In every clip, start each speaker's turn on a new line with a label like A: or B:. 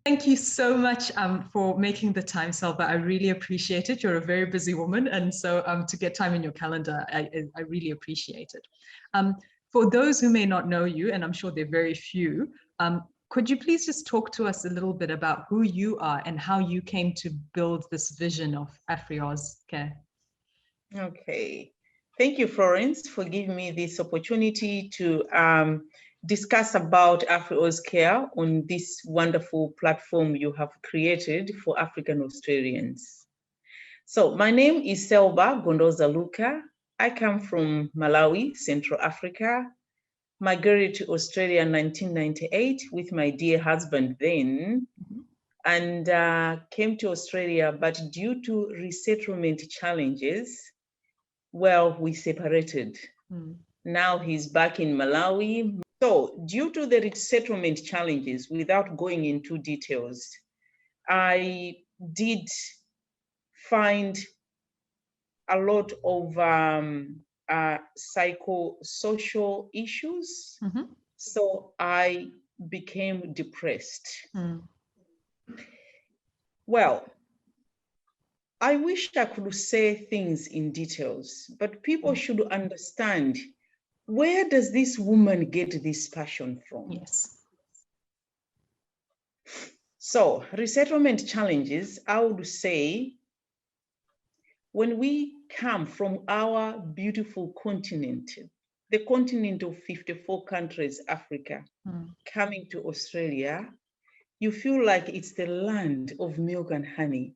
A: Thank you so much for making the time, Selba. I really appreciate it. You're a very busy woman, and so to get time in your calendar, I really appreciate it. For those who may not know you, and I'm sure there are very few, could you please just talk to us a little bit about who you are and how you came to build this vision of Afri-Aus Care?
B: Okay. Thank you, Florence, for giving me this opportunity to discuss about Afri-Aus Care on this wonderful platform you have created for African Australians. So my name is Selba Gondoza Luka. I come from Malawi, Central Africa. Migrated to Australia in 1998 with my dear husband then, and came to Australia, but due to resettlement challenges, well, we separated. Now he's back in Malawi. So due to the resettlement challenges, without going into details, I did find a lot of psychosocial issues. So I became depressed. Well, I wish I could say things in details, but people should understand, where does this woman get this passion from?
A: Yes.
B: So resettlement challenges, I would say, when we come from our beautiful continent, the continent of 54 countries, Africa, coming to Australia, you feel like it's the land of milk and honey.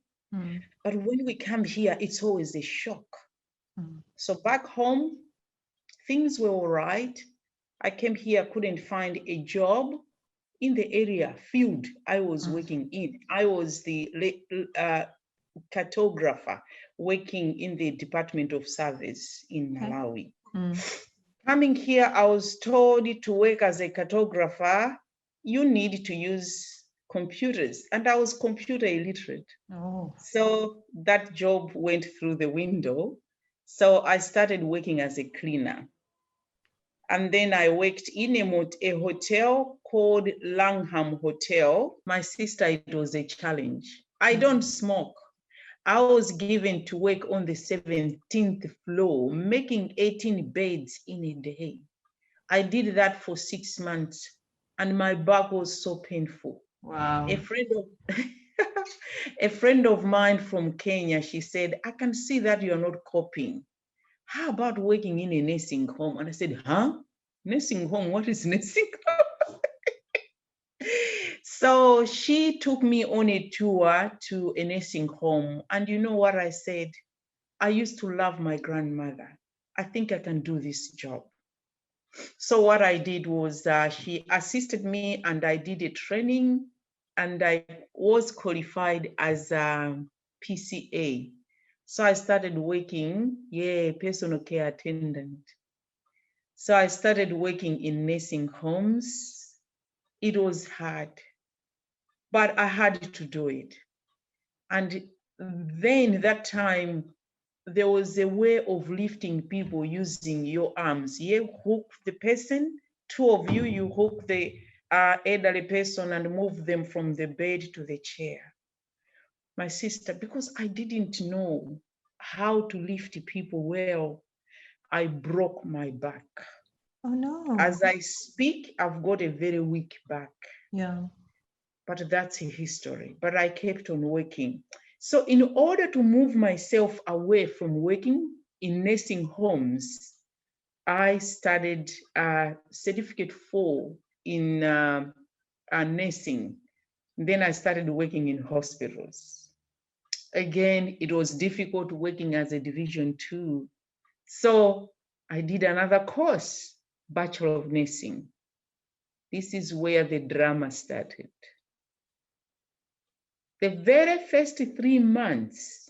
B: But when we come here, it's always a shock. So back home, things were all right. I came here, couldn't find a job in the area, field I was working in. I was the cartographer working in the Department of Service in Malawi. Coming here, I was told to work as a cartographer, you need to use computers, and I was computer illiterate. So that job went through the window. So I started working as a cleaner. And then I worked in a hotel called Langham Hotel. My sister, it was a challenge. I don't smoke. I was given to work on the 17th floor, making 18 beds in a day. I did that for 6 months, and my back was so painful.
A: Wow.
B: A friend of mine from Kenya, she said, I can see that you're not coping. How about working in a nursing home? And I said, huh? Nursing home? What is nursing home? So she took me on a tour to a nursing home. And you know what I said? I used to love my grandmother. I think I can do this job. So what I did was she assisted me, and I did a training, and I was qualified as a PCA. So I started working, personal care attendant. So I started working in nursing homes. It was hard, but I had to do it. And then that time, there was a way of lifting people using your arms. You hook the person, two of you, you hook the elderly person and move them from the bed to the chair. My sister, because I didn't know how to lift people well, I broke my back.
A: Oh no.
B: As I speak, I've got a very weak back.
A: Yeah.
B: But that's a history. But I kept on working. So in order to move myself away from working in nursing homes, I studied Certificate 4 in nursing. Then I started working in hospitals. Again, it was difficult working as a Division 2. So I did another course, Bachelor of Nursing. This is where the drama started. The very first 3 months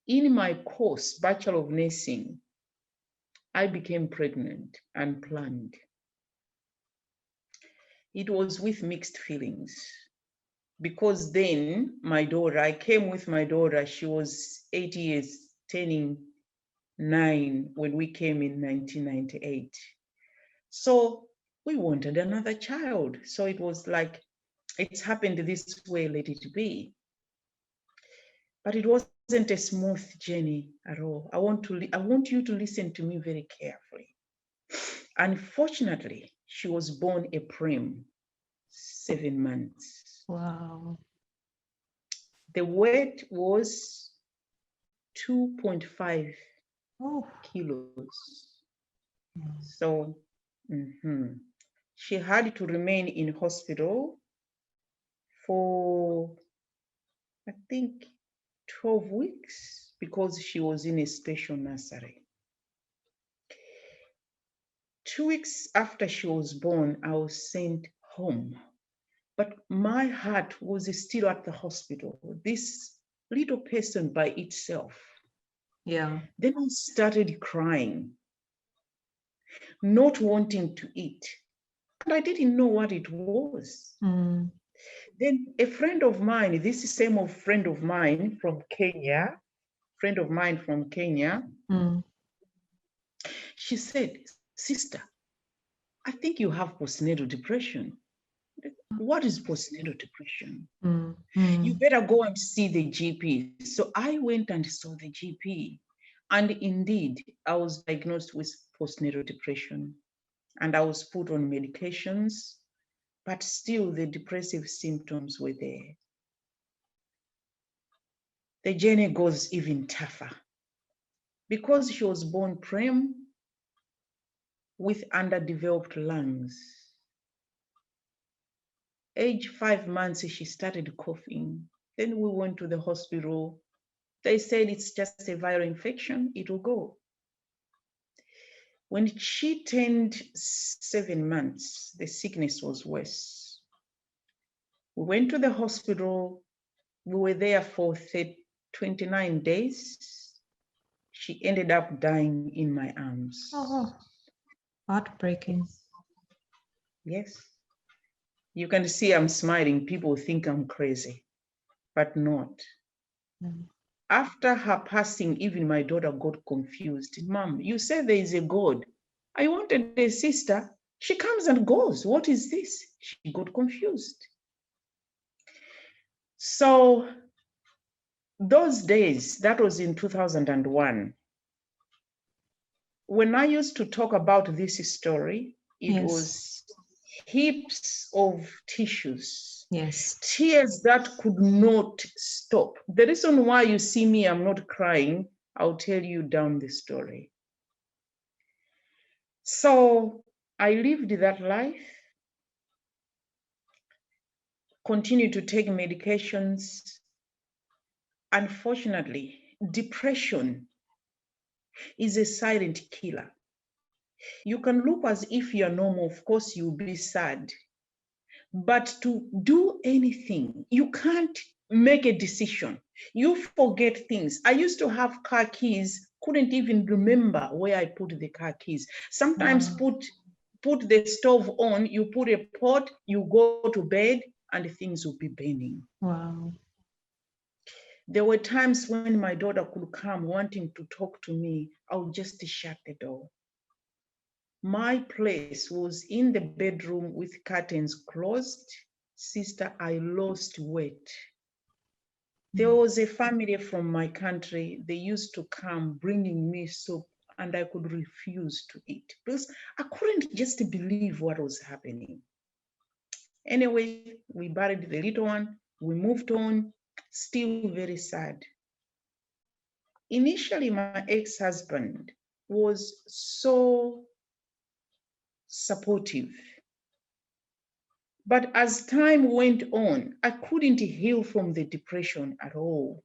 B: in my course, Bachelor of Nursing, I became pregnant unplanned. It was with mixed feelings, because then my daughter, I came with my daughter, she was 8 years, turning 9 when we came in 1998. So we wanted another child. So it was like, It's happened this way, let it be. But it wasn't a smooth journey at all. I want you to listen to me very carefully. Unfortunately, she was born a prem, 7 months.
A: Wow.
B: The weight was 2.5 kilos. So she had to remain in hospital for, I think, 12 weeks because she was in a special nursery. 2 weeks after she was born, I was sent home. But my heart was still at the hospital, this little person by itself.
A: Yeah.
B: Then I started crying, not wanting to eat. And I didn't know what it was. Then a friend of mine, this same friend of mine from Kenya, she said, "Sister, I think you have postnatal depression." What is postnatal depression? You better go and see the GP. So I went and saw the GP. And indeed, I was diagnosed with postnatal depression. And I was put on medications, but still the depressive symptoms were there. The journey goes even tougher. Because she was born prem with underdeveloped lungs. Age 5 months, she started coughing. Then we went to the hospital. They said it's just a viral infection, it will go. When she turned 7 months, the sickness was worse. We went to the hospital. We were there for 29 days. She ended up dying in my arms.
A: Oh, heartbreaking.
B: Yes. You can see I'm smiling. People think I'm crazy, but not. After her passing, even my daughter got confused. Mom, you said there is a God. I wanted a sister. She comes and goes. What is this? She got confused. So those days, that was in 2001. When I used to talk about this story, it was heaps of tissues.
A: Yes.
B: Tears that could not stop. The reason why you see me, I'm not crying, I'll tell you down the story. So I lived that life, continued to take medications. Unfortunately, depression is a silent killer. You can look as if you're normal, of course you'll be sad. But to do anything, you can't make a decision. You forget things. I used to have car keys, couldn't even remember where I put the car keys. Sometimes put the stove on, you put a pot, you go to bed, and things will be burning.
A: Wow.
B: There were times when my daughter could come wanting to talk to me, I would just shut the door. My place was in the bedroom with curtains closed. Sister, I lost weight. There was a family from my country. They used to come bringing me soup and I could refuse to eat because I couldn't just believe what was happening. Anyway, we buried the little one. We moved on, still very sad. Initially, my ex-husband was so supportive. But as time went on, I couldn't heal from the depression at all.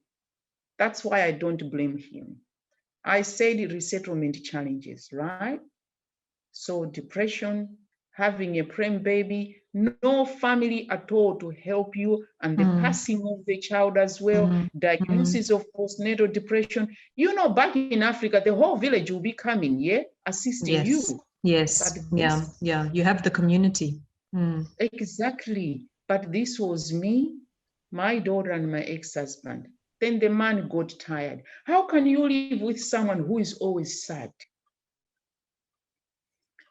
B: That's why I don't blame him. I said resettlement challenges, right? So depression, having a prem baby, no family at all to help you, and the passing of the child as well, diagnosis of postnatal depression. You know, back in Africa, the whole village will be coming, assisting you.
A: Yes, yeah, you have the community.
B: Exactly. But this was me, my daughter, and my ex-husband. Then the man got tired. How can you live with someone who is always sad?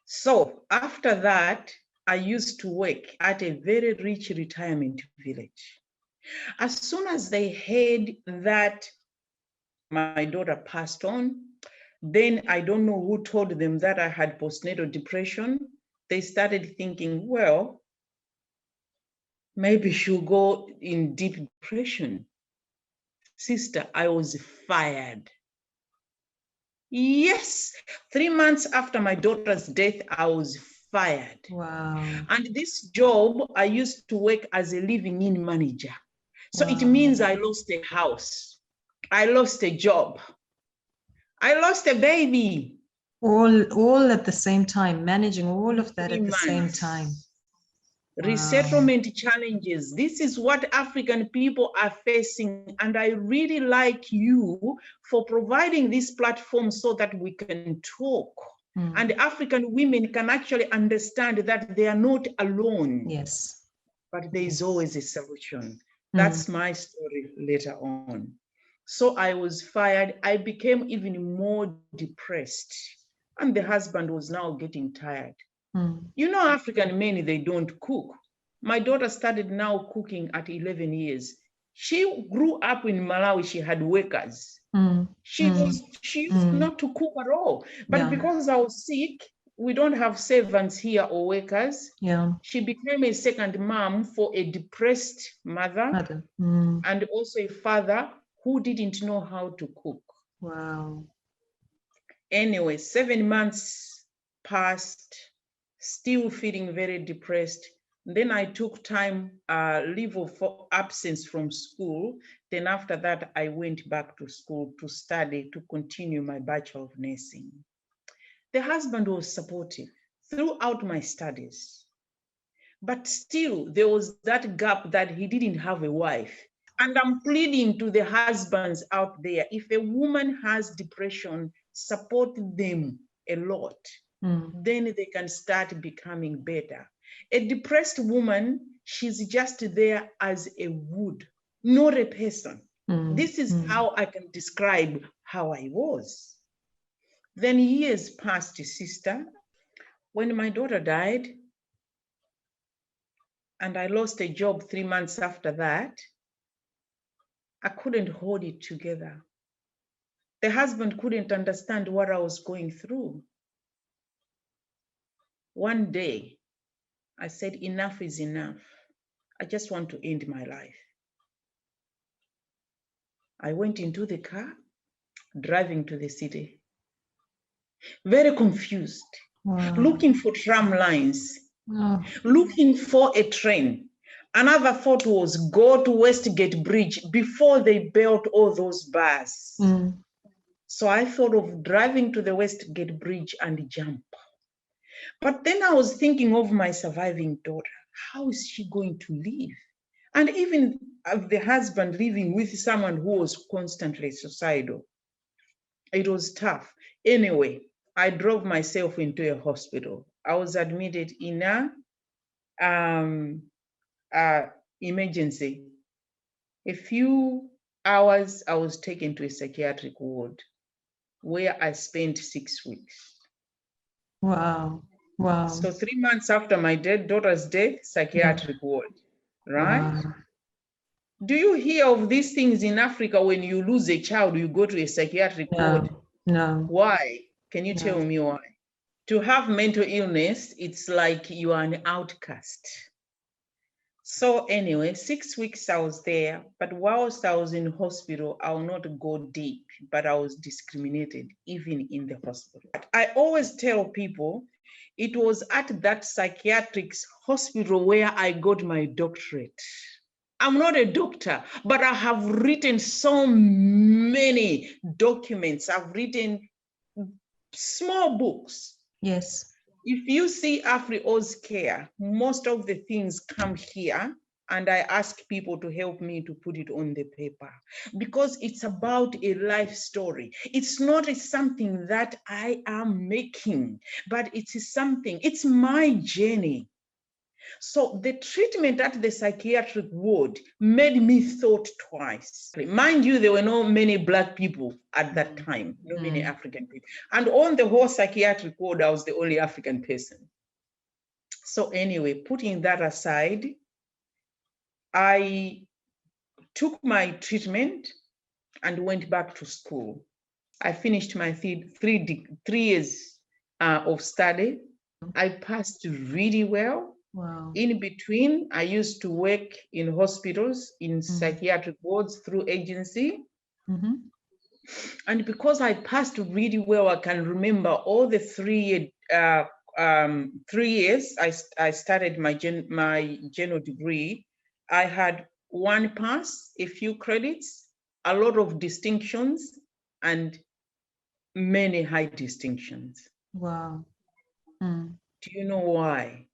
B: So after that, I used to work at a very rich retirement village. As soon as they heard that my daughter passed on, then I don't know who told them that I had postnatal depression. They started thinking, well, maybe she'll go in deep depression. Sister, I was fired. Yes, 3 months after my daughter's death, I was fired.
A: Wow.
B: And this job, I used to work as a living-in manager. So it
A: Wow.
B: means I lost a house. I lost a job. I lost a baby.
A: All at the same time, managing all of that
B: 3
A: at the same
B: months.
A: time. Wow.
B: Resettlement challenges. This is what African people are facing. And I really like you for providing this platform so that we can talk. And African women can actually understand that they are not alone.
A: Yes.
B: But there is always a solution. That's my story later on. So I was fired. I became even more depressed. And the husband was now getting tired. You know, African men, they don't cook. My daughter started now cooking at 11 years. She grew up in Malawi. She had workers. She used not to cook at all. But because I was sick, we don't have servants here or workers.
A: Yeah.
B: She became a second mom for a depressed mother and also a father who didn't know how to cook.
A: Wow.
B: Anyway, 7 months passed, still feeling very depressed. Then I took time, leave of absence from school. Then after that, I went back to school to study, to continue my Bachelor of Nursing. The husband was supportive throughout my studies. But still, there was that gap that he didn't have a wife. And I'm pleading to the husbands out there, if a woman has depression, support them a lot. Then they can start becoming better. A depressed woman, she's just there as a wood, not a person. This is how I can describe how I was. Then years passed, sister. When my daughter died, and I lost a job 3 months after that, I couldn't hold it together. The husband couldn't understand what I was going through. One day, I said, enough is enough. I just want to end my life. I went into the car, driving to the city, very confused, looking for tram lines, looking for a train. Another thought was go to Westgate Bridge before they built all those bars. So I thought of driving to the Westgate Bridge and jump. But then I was thinking of my surviving daughter. How is she going to live? And even the husband living with someone who was constantly suicidal. It was tough. Anyway, I drove myself into a hospital. I was admitted in a emergency. A few hours, I was taken to a psychiatric ward where I spent 6 weeks.
A: Wow. Wow.
B: So 3 months after my daughter's death, psychiatric ward, right?
A: Wow.
B: Do you hear of these things in Africa? When you lose a child, you go to a psychiatric ward?
A: No.
B: Why? Can you tell me why? To have mental illness, it's like you are an outcast. So anyway, 6 weeks I was there, but whilst I was in hospital, I will not go deep, but I was discriminated even in the hospital. I always tell people, it was at that psychiatric hospital where I got my doctorate. I'm not a doctor, but I have written so many documents. I've written small books.
A: Yes.
B: If you see Afri-Aus Care, most of the things come here, and I ask people to help me to put it on the paper because it's about a life story. It's not something that I am making, but it's my journey. So the treatment at the psychiatric ward made me thought twice. Mind you, there were not many Black people at that time, not many African people. And on the whole psychiatric ward, I was the only African person. So anyway, putting that aside, I took my treatment and went back to school. I finished my 3 years of study. I passed really well.
A: Wow.
B: In between, I used to work in hospitals, in psychiatric wards through agency. And because I passed really well, I can remember all the 3 years I started my general degree. I had one pass, a few credits, a lot of distinctions, and many high distinctions.
A: Wow.
B: Do you know why?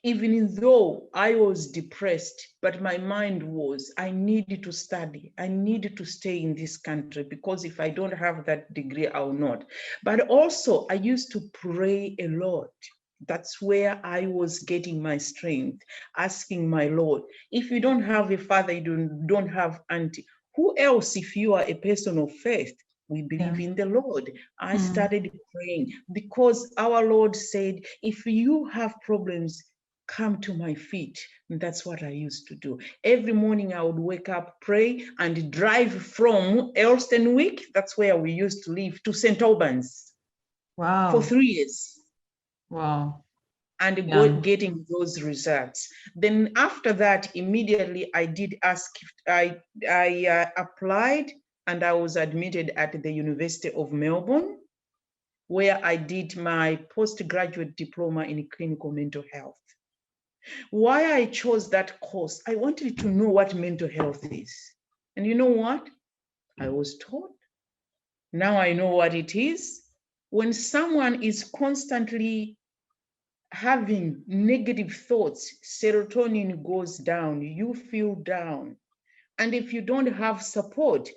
B: Even though I was depressed, but my mind was, I needed to study. I needed to stay in this country because if I don't have that degree, I will not. But also, I used to pray a lot. That's where I was getting my strength, asking my Lord, if you don't have a father, you don't have auntie, who else if you are a person of faith? We believe in the Lord. I started praying because our Lord said, if you have problems, come to my feet. And that's what I used to do. Every morning I would wake up, pray, and drive from Elsternwick, that's where we used to live, to St. Albans.
A: Wow.
B: For 3 years.
A: Wow.
B: And getting those results. Then after that, immediately I did ask, I applied and I was admitted at the University of Melbourne, where I did my postgraduate diploma in clinical mental health. Why I chose that course, I wanted to know what mental health is. And you know what? I was taught. Now I know what it is. When someone is constantly having negative thoughts, serotonin goes down, you feel down. And if you don't have support,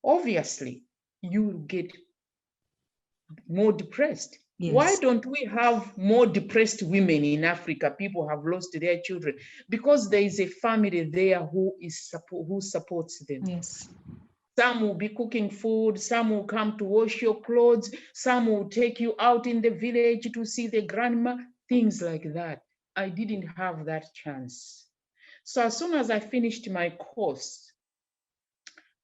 B: obviously, you will get more depressed. Yes. Why don't we have more depressed women in Africa? People have lost their children because there is a family there who supports them.
A: Yes.
B: Some will be cooking food, some will come to wash your clothes, some will take you out in the village to see the grandma, things like that. I didn't have that chance. So as soon as I finished my course,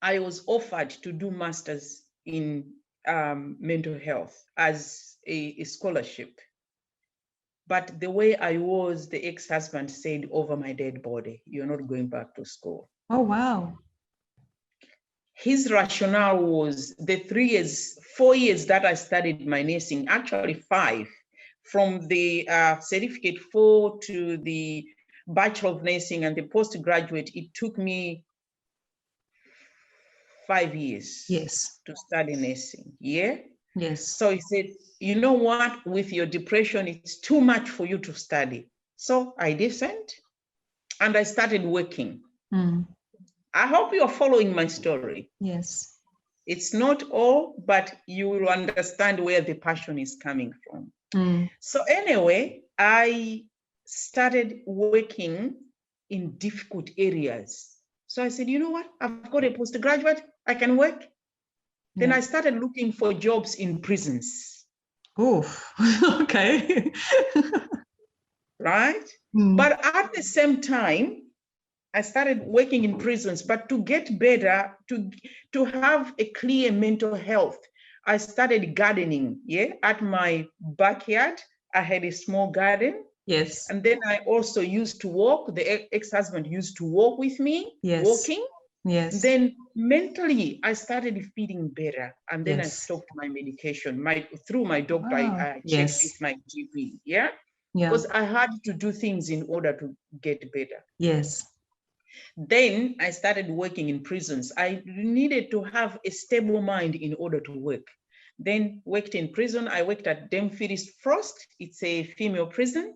B: I was offered to do masters in mental health as a scholarship. But the way I was, the ex-husband said over my dead body, you're not going back to school.
A: Oh, wow.
B: His rationale was the 4 years that I studied my nursing, actually 5, from the certificate 4 to the Bachelor of Nursing and the postgraduate, it took me 5 years to study nursing. Yeah.
A: Yes.
B: So he said, you know what, with your depression, it's too much for you to study. So I listened and I started working. I hope you're following my story.
A: Yes.
B: It's not all, but you will understand where the passion is coming from. So anyway, I started working in difficult areas. So I said, you know what? I've got a postgraduate, I can work. Then I started looking for jobs in prisons.
A: Oh, okay.
B: Right? But at the same time, I started working in prisons, but to get better, to have a clear mental health, I started gardening, at my backyard. I had a small garden.
A: Yes.
B: And then I also used to walk. The ex-husband used to walk with me, walking.
A: Yes.
B: Then mentally, I started feeling better. And then I stopped my medication. Through my doctor, I checked with my GP, because I had to do things in order to get better.
A: Yes.
B: Then I started working in prisons. I needed to have a stable mind in order to work. Then worked in prison. I worked at Dumfries Frost. It's a female prison.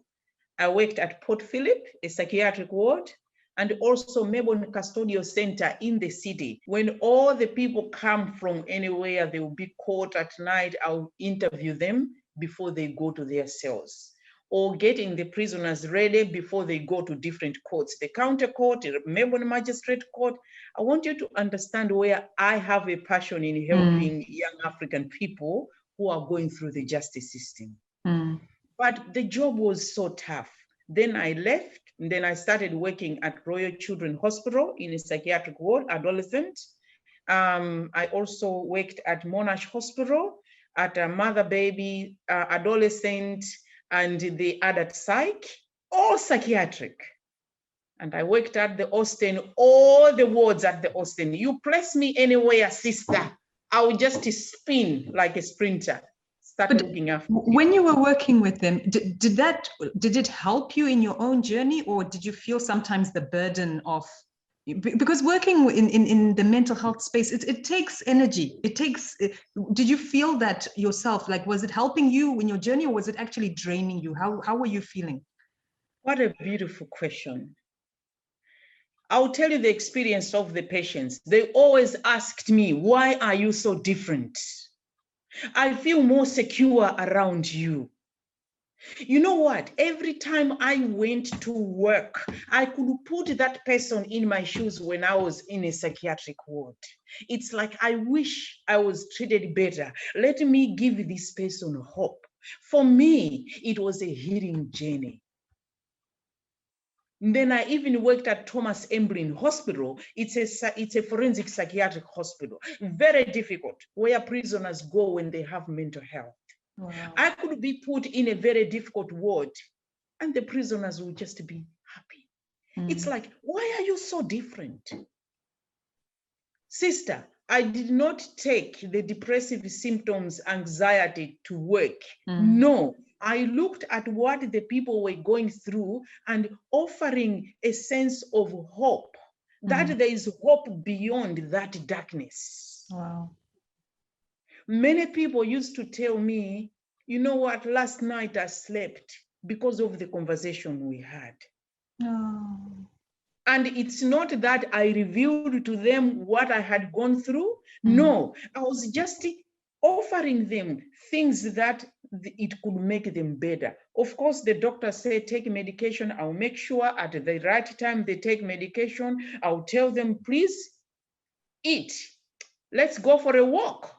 B: I worked at Port Phillip, a psychiatric ward, and also Melbourne Custodial Center in the city. When all the people come from anywhere, they will be caught at night. I'll interview them before they go to their cells, or getting the prisoners ready before they go to different courts, the county court, the Melbourne Magistrate Court. I want you to understand where I have a passion in helping young African people who are going through the justice system. But the job was so tough. Then I left, and then I started working at Royal Children's Hospital in a psychiatric ward, adolescent. I also worked at Monash Hospital at a mother, baby, adolescent, and the adult psych, all psychiatric. And I worked at the Austin, all the wards at the Austin. You place me anywhere, sister, I will just spin like a sprinter. Start looking after people.
A: When you were working with them, did it help you in your own journey, or did you feel sometimes the burden of, because working in the mental health space, it takes energy. Did you feel that yourself? Like, was it helping you in your journey, or was it actually draining you? How were you feeling?
B: What a beautiful question. I'll tell you the experience of the patients. They always asked me, why are you so different? I feel more secure around you. You know what? Every time I went to work, I could put that person in my shoes when I was in a psychiatric ward. It's like, I wish I was treated better. Let me give this person hope. For me, it was a healing journey. And then I even worked at Thomas Emblin Hospital. It's a forensic psychiatric hospital. Very difficult, where prisoners go when they have mental health. Wow. I could be put in a very difficult ward and the prisoners will just be happy. It's like, why are you so different? Sister, I did not take the depressive symptoms, anxiety to work. No, I looked at what the people were going through and offering a sense of hope, that there is hope beyond that darkness.
A: Wow.
B: Many people used to tell me, you know what, last night I slept because of the conversation we had.
A: Oh.
B: And it's not that I revealed to them what I had gone through. No, I was just offering them things that it could make them better. Of course, the doctor said, take medication. I'll make sure at the right time they take medication. I'll tell them, please eat. Let's go for a walk.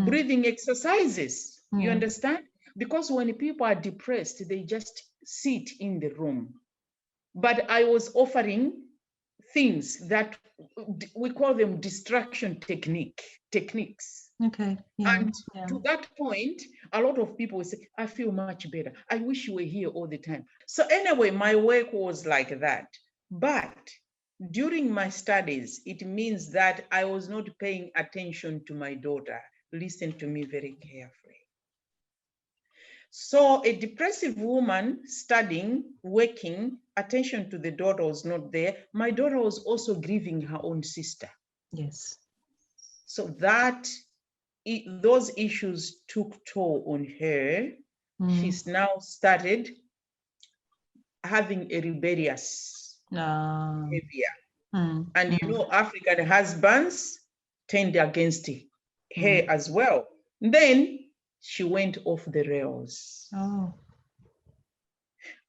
B: Breathing exercises. You understand? Because when people are depressed, they just sit in the room. But I was offering things that we call them distraction techniques.
A: Okay. Yeah.
B: And to that point, a lot of people will say, I feel much better. I wish you were here all the time. So anyway, my work was like that. But during my studies, it means that I was not paying attention to my daughter. Listen to me very carefully. So a depressive woman studying, working, attention to the daughter was not there. My daughter was also grieving her own sister.
A: Yes.
B: So those issues took toll on her. She's now started having a rebellious behavior. And you know, African husbands tend against her as well. Then she went off the rails.
A: Oh.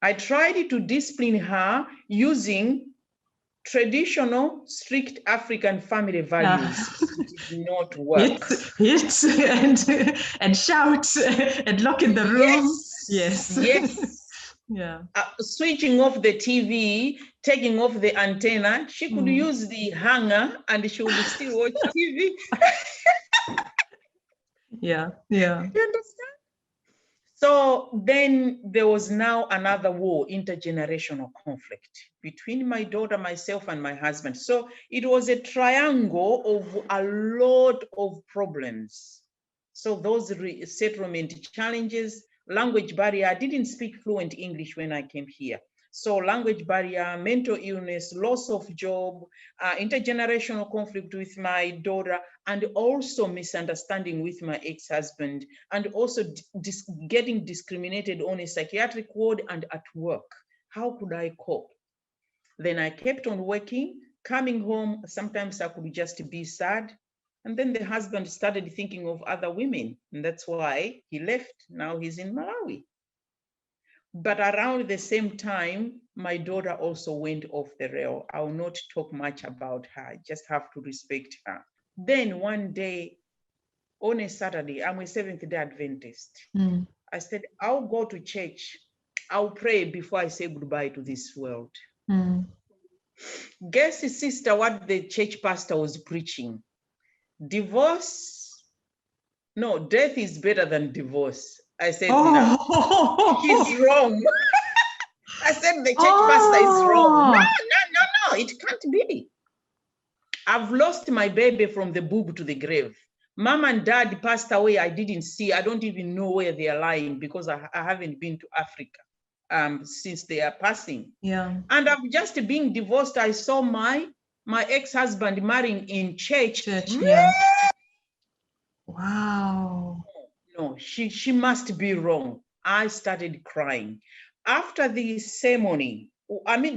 B: I tried to discipline her using traditional, strict African family values. It did not work.
A: Hit and shout and lock in the room.
B: Yes. Yes.
A: Yeah.
B: Switching off the TV, taking off the antenna. She could use the hanger and she would still watch TV.
A: Yeah.
B: You understand? So then there was now another war, intergenerational conflict between my daughter, myself, and my husband. So it was a triangle of a lot of problems. So those settlement challenges, language barrier. I didn't speak fluent English when I came here. So language barrier, mental illness, loss of job, intergenerational conflict with my daughter, and also misunderstanding with my ex-husband, and also getting discriminated on a psychiatric ward and at work. How could I cope? Then I kept on working, coming home. Sometimes I could just be sad. And then the husband started thinking of other women. And that's why he left. Now he's in Malawi. But around the same time, my daughter also went off the rail. I will not talk much about her, just have to respect her. Then one day, on a Saturday, I'm a Seventh-day Adventist. I said, I'll go to church. I'll pray before I say goodbye to this world. Guess, sister, what the church pastor was preaching? Divorce? No, death is better than divorce. I said, no, he's wrong. I said, the church pastor is wrong. No, it can't be. I've lost my baby from the boob to the grave. Mom and dad passed away. I didn't see. I don't even know where they are lying because I haven't been to Africa since they are passing.
A: Yeah.
B: And I've just been divorced. I saw my ex-husband marrying in church.
A: Yeah. Wow.
B: No, she must be wrong. I started crying. After the ceremony,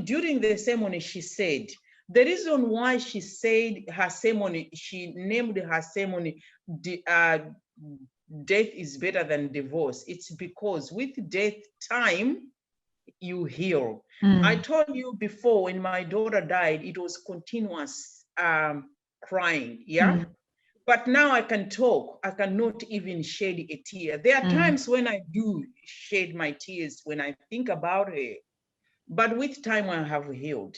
B: during the ceremony, she said, the reason why she said her ceremony, she named her ceremony, death is better than divorce. It's because with death time, you heal. I told you before, when my daughter died, it was continuous crying, yeah? But now I can talk. I cannot even shed a tear. There are times when I do shed my tears when I think about her. But with time, I have healed.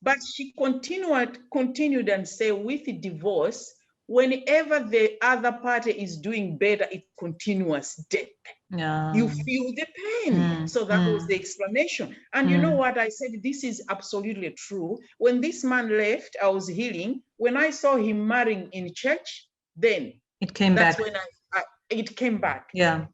B: But she continued and said, with divorce, whenever the other party is doing better, it's continuous death. You feel the pain. So that was the explanation. And you know what? I said, this is absolutely true. When this man left, I was healing. When I saw him marrying in church, then
A: it came back.
B: That's when it came back.
A: Yeah.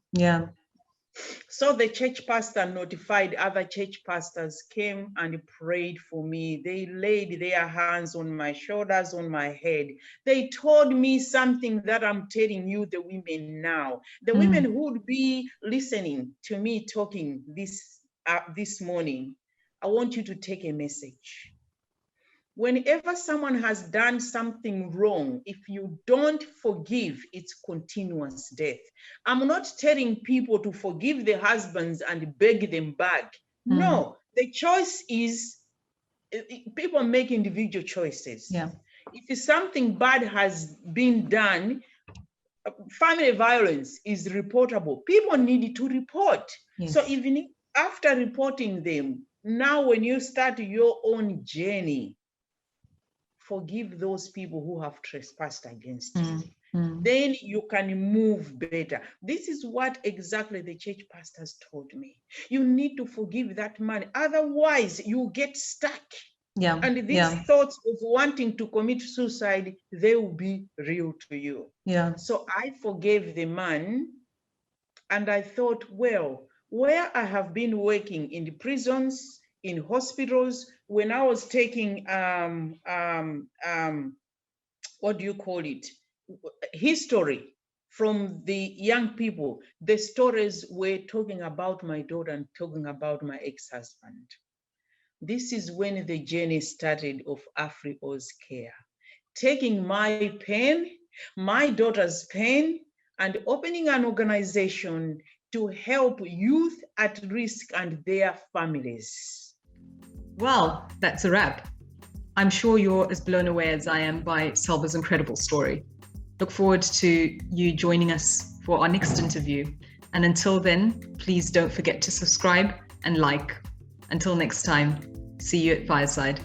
B: So the church pastor notified other church pastors, came and prayed for me. They laid their hands on my shoulders, on my head. They told me something that I'm telling you, the women now. The women who would be listening to me talking this morning, I want you to take a message. Whenever someone has done something wrong, if you don't forgive, it's continuous death. I'm not telling people to forgive their husbands and beg them back. No, the choice is, people make individual choices.
A: Yeah.
B: If something bad has been done, family violence is reportable. People need to report.
A: Yes.
B: So even after reporting them, now when you start your own journey, forgive those people who have trespassed against you. Then you can move better. This is what exactly the church pastors told me. You need to forgive that man. Otherwise, you get stuck.
A: Yeah.
B: And these thoughts of wanting to commit suicide, they will be real to you.
A: Yeah.
B: So I forgave the man. And I thought, well, where I have been working in the prisons, in hospitals, when I was taking what do you call it? History from the young people, the stories were talking about my daughter and talking about my ex-husband. This is when the journey started of Afri-Aus Care, taking my pain, my daughter's pain, and opening an organization to help youth at risk and their families.
A: Well, that's a wrap. I'm sure you're as blown away as I am by Selba's incredible story. Look forward to you joining us for our next interview. And until then, please don't forget to subscribe and like. Until next time, see you at Fireside.